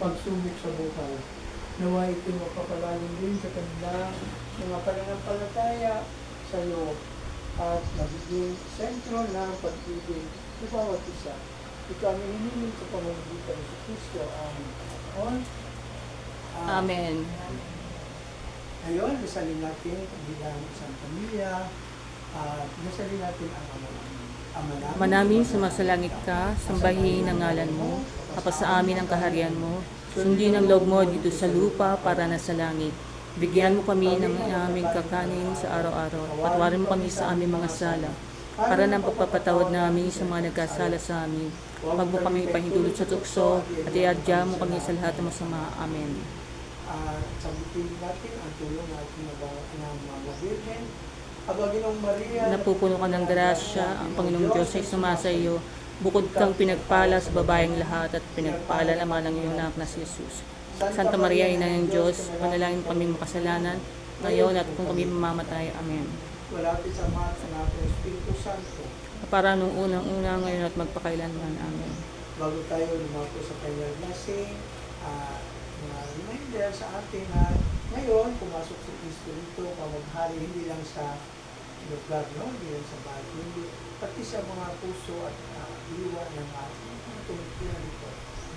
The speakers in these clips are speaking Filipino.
pagsubok sa buhay. Nawa ito mapapalalim din sa kanilang mga pananampalataya sa iyo at magiging sentro ng pag-ibig sa bawat isa. Ito ang hinihiling sa pamamagitan ng Kristo ang Panginoon. Amen. Ngayon, nasalin natin bilang isang pamilya at nasalin natin ang Ama namin, sumasalangit ka, sambahin ang ngalan mo, kapasa amin ang kaharian mo, sundin ang loob mo dito sa lupa para na sa langit. Bigyan mo kami ng aming kakanin sa araw-araw. Patawarin mo kami sa aming mga sala, para ng pagpapatawad namin sa mga nagkasala sa amin. Huwag mo kami ipahintulot sa tukso, at iadya mo kami sa lahat ng masama. Amen. Sagutin natin ang tulong natin ng mga Virgen. Aba, Ginoong Maria, Napupuno ka ng grasya, ang Panginoong Diyos ay sumasa iyo. Bukod kang pinagpala sa babaeng lahat at pinagpala naman ang iyong anak na si Jesus. Santa Maria, Ina ng Diyos, panalangin kami makasalanan, ngayon at kung kami mamamatay. Amen. walapit sa Ama, sa Anak, ng Espiritu Santo. Para nung unang-una, ngayon at magpakailanman. Amen. Bago tayo lumako sa kanyang blessing, mga reminder sa atin na ngayon, pumasok si Kristo dito, pamaghari, hindi lang sa lugar, no? Hindi lang sa bahay, hindi, pati sa mga puso at diwa ng mga tumutulong dito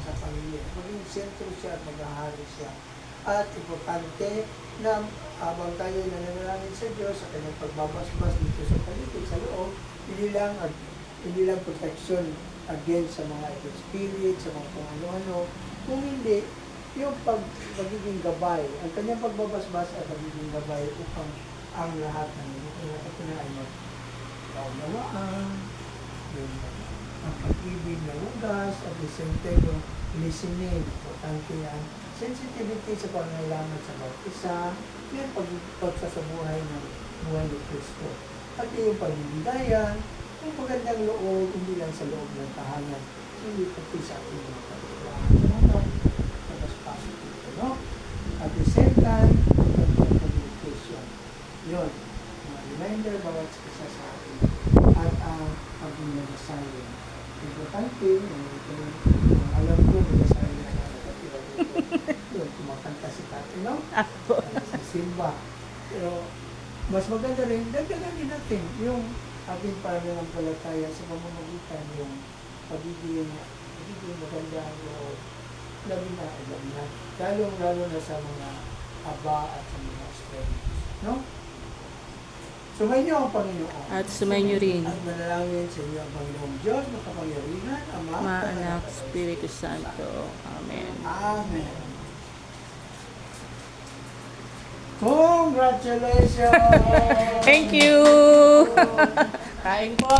sa pamilya. Maging sentro siya at maghahari siya. At importante na habang tayo nananalangin sa Diyos sa kanyang pagbabasbas dito sa paligid, sa loob, hindi lang protection against sa mga evil spirit, sa mga kung ano-ano, kung hindi, yung pagiging gabay, ang kanyang pagbabasbas ay pagiging gabay upang ang lahat ng nakatuna ay magkaunawaan, yung ang pag-ibig na ugas, at the same time yung listening, importante yan, sensitivity sa pangailangan sa bawat isa, yung pagsasabuhay ng buhay ni Kristo. At yung pagbibigayan, yung magandang loob, hindi lang sa loob ng tahanan, hindi pati sa ating mga pagkakataon, pagkaspasok dito, no? At the same time, communication. Yun, mga reminder, bawat isa sa atin. At ang pag-inasayin. Importante, alam ko, inasayin na sa kapatid. Yun, kumakanta si Tati, no? Si Simba. Pero, mas maganda rin, dagdagan din natin yung ating pananampalataya sa pamamagitan yung pagiging maganda o labi na. Lalo na sa mga aba at sa mga strangers. No? Sumayin niyo ang Panginoon. At sumayin niyo rin. At manalangin sa inyo ang Panginoong Diyos, makapangyarihan, Ama, Anak, Espiritu Santo. Amen. Amen. Congratulations! Thank you! Kain po!